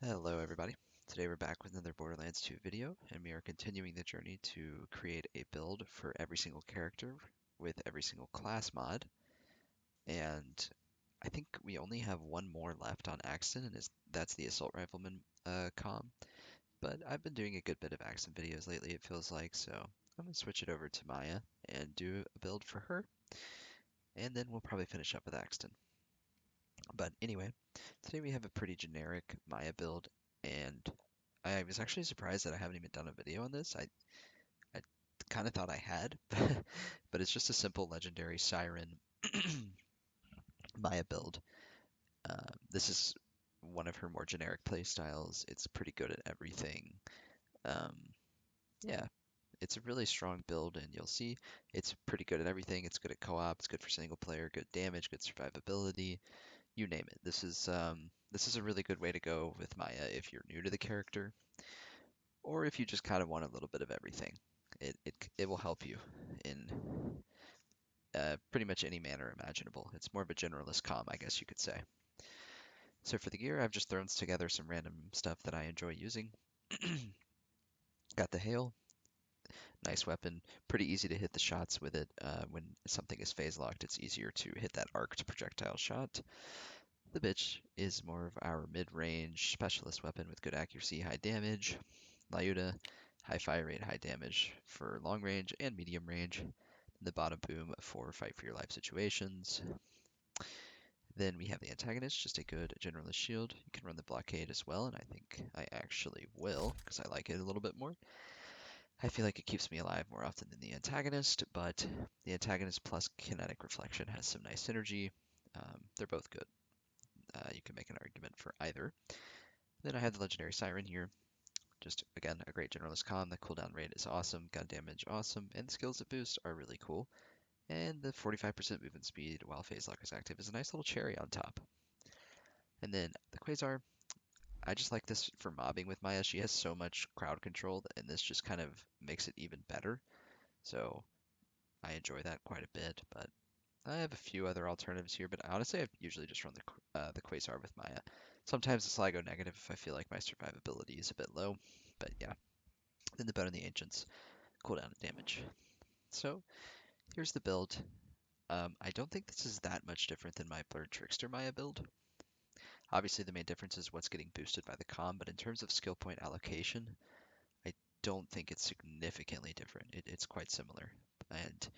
Hello everybody. Today we're back with another Borderlands 2 video, and we are continuing the journey to create a build for every single character with every single class mod. And I think we only have one more left on Axton, and that's the Assault Rifleman comm. But I've been doing a good bit of Axton videos lately, it feels like, so I'm going to switch it over to Maya and do a build for her, and then we'll probably finish up with Axton. But anyway, today we have a pretty generic Maya build, and I was actually surprised that I haven't even done a video on this. I kind of thought I had, but it's just a simple legendary Siren Maya build. This is one of her more generic playstyles. It's pretty good at everything. Um, yeah, it's a really strong build, and you'll see it's pretty good at everything. It's good at co-op, it's good for single player, good damage, good survivability, you name it. This is a really good way to go with Maya if you're new to the character, or if you just kind of want a little bit of everything. It will help you in pretty much any manner imaginable. It's more of a generalist comm, I guess you could say. So for the gear, I've just thrown together some random stuff that I enjoy using. Got the hail, nice weapon, pretty easy to hit the shots with it. When something is phase locked, it's easier to hit that arced projectile shot. The bitch is more of our mid-range specialist weapon with good accuracy, high damage. Lyuda, high fire rate, high damage for long range and medium range. The bottom boom for fight for your life situations. Then we have the antagonist, just a good generalist shield. You can run the blockade as well, and I think I actually will, because I like it a little bit more. I feel like it keeps me alive more often than the antagonist, but the antagonist plus kinetic reflection has some nice synergy. They're both good. You can make an argument for either. Then I have the legendary Siren here. Just, again, a great generalist comm. The cooldown rate is awesome, gun damage awesome, and the skills it boosts are really cool. And the 45% movement speed while phase lock is active is a nice little cherry on top. And then the Quasar, I just like this for mobbing with Maya. She has so much crowd control, and this just kind of makes it even better. So I enjoy that quite a bit, but I have a few other alternatives here, but honestly, I usually just run the Quasar with Maya. Sometimes the Sly go negative if I feel like my survivability is a bit low, but yeah. Then the Bow and the Ancients, cooldown and damage. So here's the build. I don't think this is that much different than my Blurred Trickster Maya build. Obviously, the main difference is what's getting boosted by the comm, but in terms of skill point allocation, I don't think it's significantly different. It's quite similar. And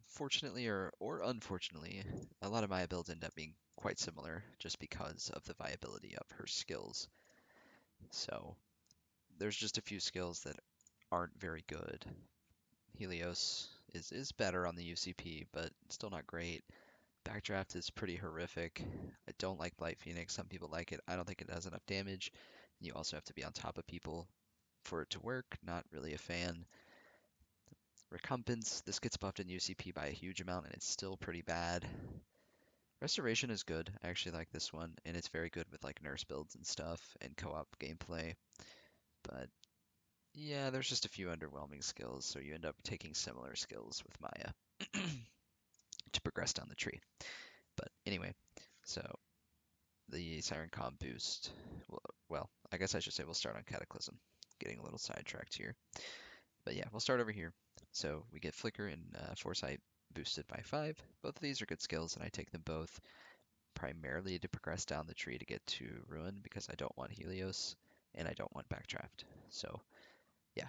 fortunately or unfortunately, a lot of Maya builds end up being quite similar just because of the viability of her skills. So there's just a few skills that aren't very good. Helios is better on the UCP, but still not great. Backdraft is pretty horrific. I don't like Blight Phoenix. Some people like it. I don't think it does enough damage. You also have to be on top of people for it to work. Not really a fan. Recompense, this gets buffed in UCP by a huge amount and it's still pretty bad. Restoration is good. I actually like this one, and it's very good with like nurse builds and stuff and co-op gameplay. But yeah, there's just a few underwhelming skills, so you end up taking similar skills with Maya to progress down the tree. But anyway, so the Siren Com boost. Well, I guess I should say we'll start on Cataclysm. Getting a little sidetracked here. But yeah, we'll start over here. So we get Flicker and Foresight boosted by 5. Both of these are good skills, and I take them both primarily to progress down the tree to get to Ruin because I don't want Helios and I don't want Backdraft. So yeah,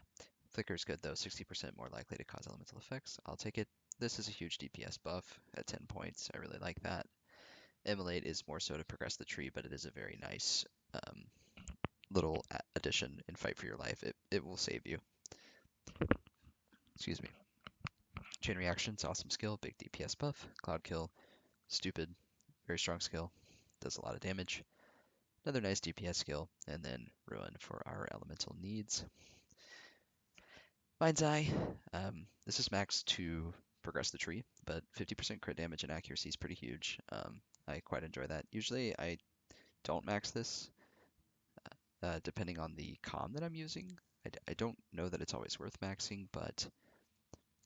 Flicker is good though, 60% more likely to cause elemental effects. I'll take it. This is a huge DPS buff at 10 points. I really like that. Immolate is more so to progress the tree, but it is a very nice um, little addition in Fight for Your Life. It will save you. Excuse me. Chain Reaction's awesome skill, big DPS buff. Cloud Kill, stupid, very strong skill, does a lot of damage. Another nice DPS skill, and then Ruin for our elemental needs. Mind's Eye, this is maxed to progress the tree, but 50% crit damage and accuracy is pretty huge. I quite enjoy that. Usually I don't max this, depending on the comm that I'm using. I don't know that it's always worth maxing, but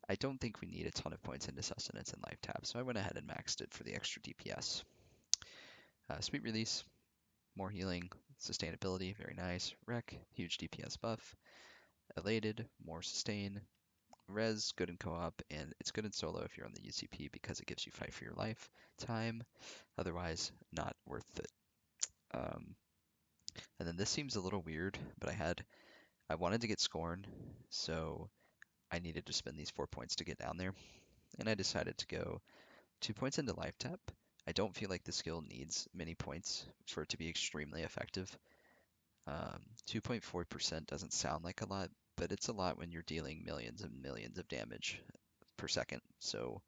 I don't think we need a ton of points into sustenance and life tab, so I went ahead and maxed it for the extra DPS. Sweet Release, more healing, Sustainability, very nice. Wreck, huge DPS buff. Elated, more sustain. Res, good in co-op, and it's good in solo if you're on the UCP because it gives you fight for your life time. Otherwise, not worth it. Um, and then this seems a little weird, but I wanted to get Scorn, so I needed to spend these 4 points to get down there, and I decided to go 2 points into Life Tap. I don't feel like the skill needs many points for it to be extremely effective. 2.4% doesn't sound like a lot, but it's a lot when you're dealing millions and millions of damage per second. So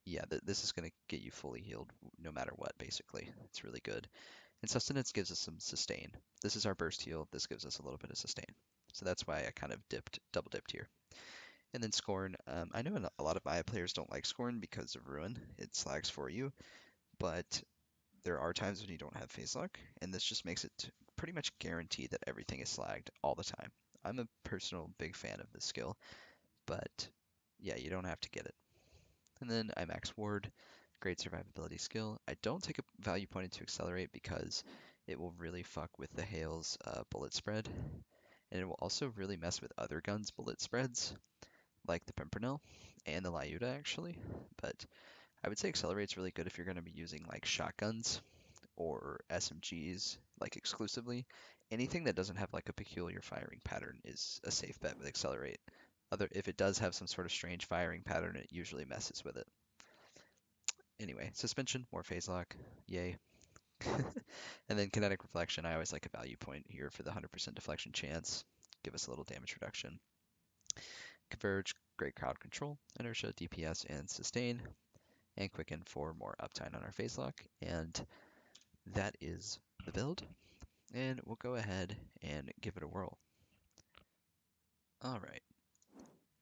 yeah, this is going to get you fully healed no matter what, basically. It's really good. And Sustenance gives us some sustain. This is our burst heal. This gives us a little bit of sustain. So that's why I kind of double dipped here. And then Scorn. I know a lot of Maya players don't like Scorn because of Ruin. It slags for you, but there are times when you don't have phase lock, and this just makes it pretty much guaranteed that everything is slagged all the time. I'm a personal big fan of this skill, but yeah, you don't have to get it. And then I max ward, great survivability skill. I don't take a value point into accelerate because it will really fuck with the Hale's bullet spread, and it will also really mess with other guns' bullet spreads, like the Pimpernel and the Lyuda actually. But I would say accelerate's really good if you're going to be using like shotguns or SMGs like exclusively. Anything that doesn't have like a peculiar firing pattern is a safe bet with accelerate. If it does have some sort of strange firing pattern, it usually messes with it. Anyway, suspension, more phase lock, yay. And then kinetic reflection, I always like a value point here for the 100% deflection chance. Give us a little damage reduction. Converge, great crowd control, inertia, DPS, and sustain. And quicken for more uptime on our phase lock. And that is the build. And we'll go ahead and give it a whirl. All right,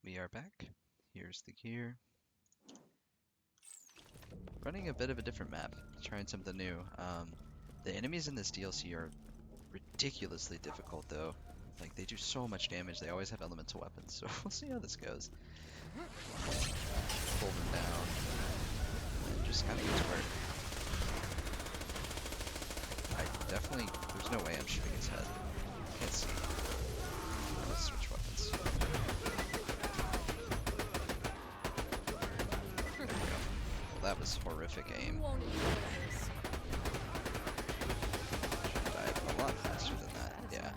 we are back. Here's the gear. Running a bit of a different map, trying something new. The enemies in this DLC are ridiculously difficult though. Like they do so much damage, they always have elemental weapons, so we'll see how this goes. Pull them down, and just kind of get to work. There's no way I'm shooting his head. Can't see. Let's switch weapons. There we go. Well, that was horrific aim. Died a lot faster than that, yeah.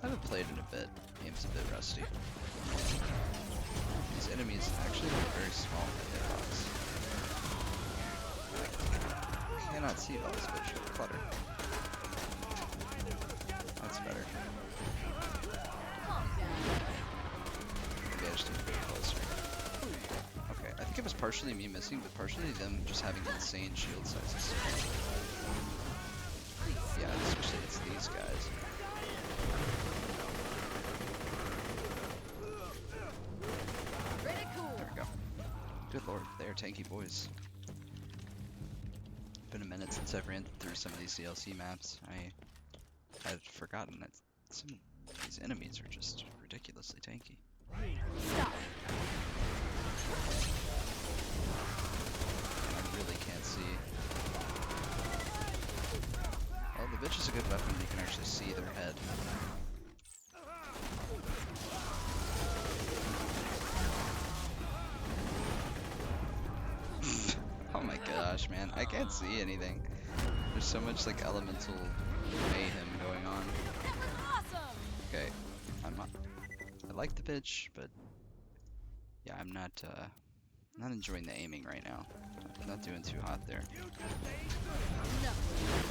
I haven't played in a bit. Aim's a bit rusty. These enemies actually have a very small hitbox. I cannot see all this bitch with clutter. That's better. Maybe I just need to be closer. Okay, I think it was partially me missing, but partially them just having insane shield sizes. Yeah, especially it's these guys. There we go. Good lord, they are tanky boys. Been a minute since I've ran through some of these DLC maps. I had forgotten that some of these enemies are just ridiculously tanky. Stop. I really can't see. Well, the bitch is a good weapon when you can actually see their head. Oh my gosh, man. I can't see anything. There's so much like elemental mayhem going on. Okay, I like the bitch, but yeah, I'm not enjoying the aiming right now. I'm not doing too hot there.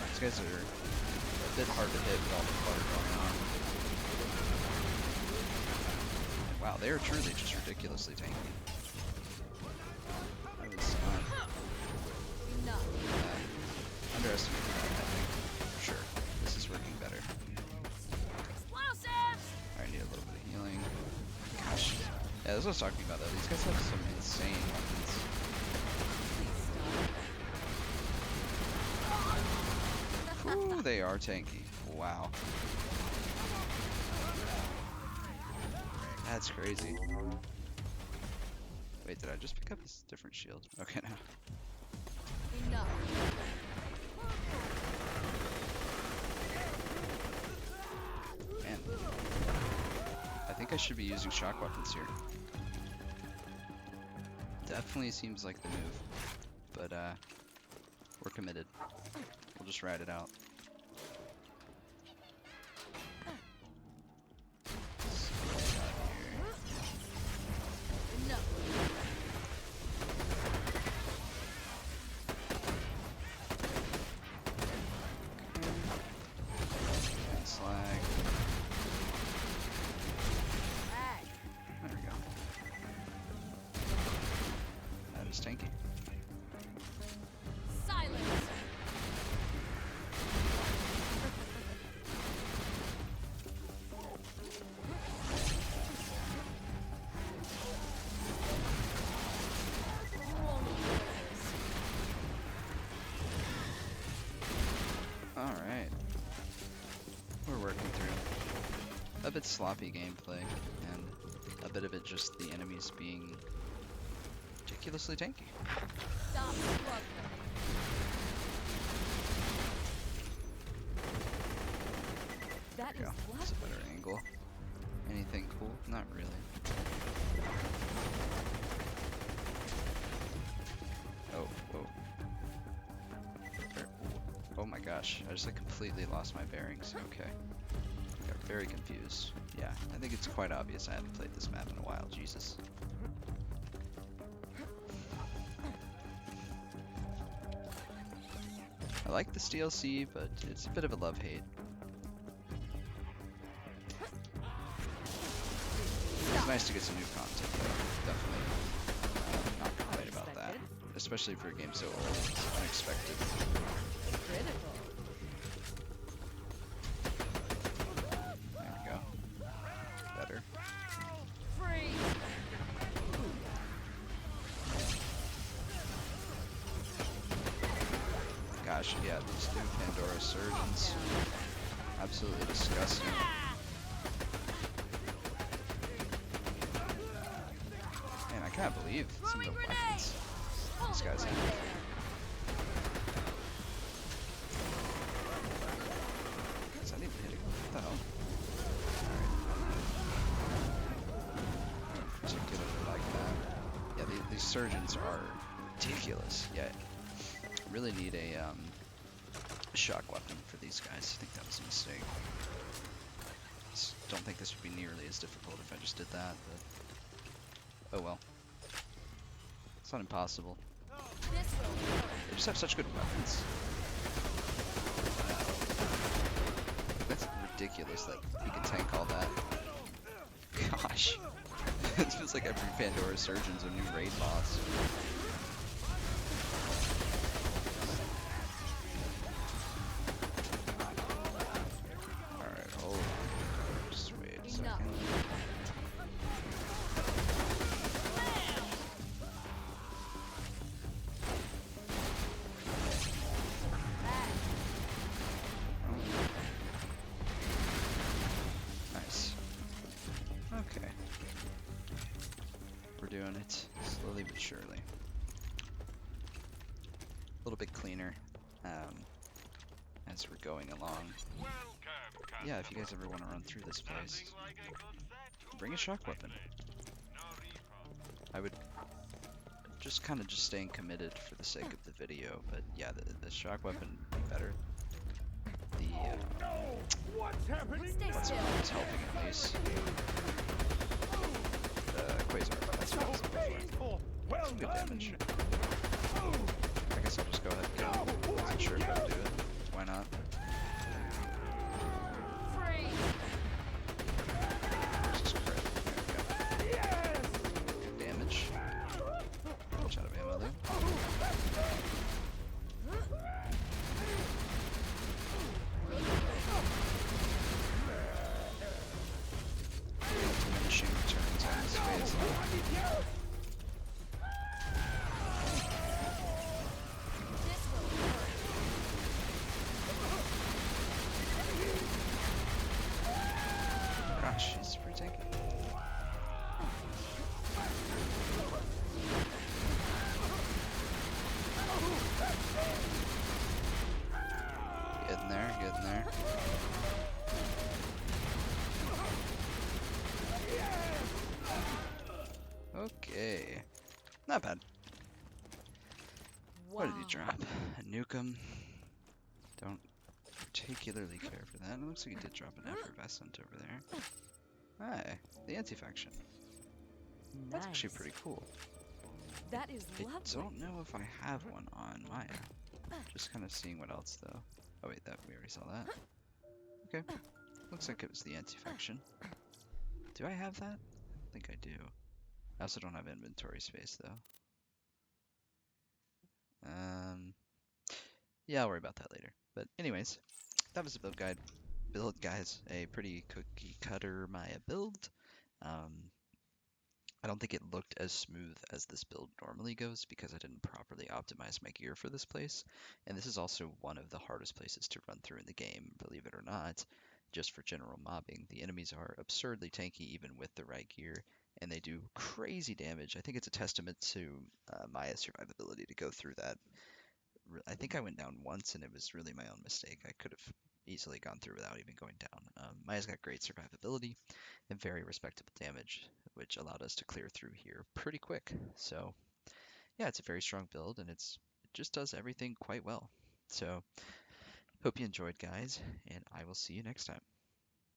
These guys are a bit hard to hit with all the clutter going on. Wow, they are truly just ridiculously tanky. That was fun. Underestimated that, I think. For sure. This is working better. I need a little bit of healing. Gosh. Yeah, that's what I was talking about though. These guys have some insane weapons. Ooh, they are tanky. Wow. That's crazy. Wait, did I just pick up this different shield? Okay, now. I should be using shock weapons here. Definitely seems like the move, but we're committed. We'll just ride it out. Tanky. Silence. All right, we're working through a bit sloppy gameplay, and a bit of it just the enemies being ridiculously tanky. Stop struggling. That There we go. is That's a better angle. Anything cool? Not really. Oh, whoa. Oh my gosh, I just like completely lost my bearings. Okay. Got very confused. Yeah, I think it's quite obvious I haven't played this map in a while. Jesus. I like this DLC, but it's a bit of a love-hate. It's nice to get some new content, though. Definitely. Not complain about that. Especially for a game so old. It's unexpected. Critical. There we go. Better. Free. Gosh, yeah, these new Pandora surgeons. Absolutely disgusting. Man, I can't believe some of the weapons these guys have. Is that even hitting? What the hell? Alright. Particularly like that. Yeah, these surgeons are ridiculous. Yeah. Really need a shock weapon for these guys. I think that was a mistake. Don't think this would be nearly as difficult if I just did that, but oh well. It's not impossible. They just have such good weapons. That's ridiculous that he can tank all that. Gosh. It feels like every Pandora Surgeon's a new raid boss. Doing it slowly but surely. A little bit cleaner as we're going along. Yeah, if you guys ever want to run through this place, bring a shock weapon. I would just kind of staying committed for the sake of the video, but yeah, the shock weapon would be better. The what's helping at least. Quasar. That's what I was looking for. Some good damage. I guess I'll just go ahead and go. I wasn't sure if I'd do it. Why not? This is crit. There we go. Good damage. Much out of ammo though. Diminishing returns on this phase. Gosh, he's super tanky. Getting there. Not bad. What did he Wow. drop? A Nukem. Don't particularly care for that. It looks like he did drop an effervescent over there. Hi, the anti-faction. That's actually Nice. pretty cool. That is I lovely. don't know if I have one on Maya. Just kind of seeing what else though. Oh wait, that we already saw that. Okay, looks like it was the anti-faction. Do I have that? I think I do. I also don't have inventory space though. Yeah, I'll worry about that later. But anyways, that was the build guide. Build, guys, a pretty cookie cutter Maya build. Um, I don't think it looked as smooth as this build normally goes because I didn't properly optimize my gear for this place. And this is also one of the hardest places to run through in the game, believe it or not, just for general mobbing. The enemies are absurdly tanky even with the right gear, and they do crazy damage. I think it's a testament to Maya's survivability to go through that. I think I went down once, and it was really my own mistake. I could have easily gone through without even going down. Maya's got great survivability and very respectable damage, which allowed us to clear through here pretty quick. So yeah, it's a very strong build, and it just does everything quite well. So hope you enjoyed, guys, and I will see you next time.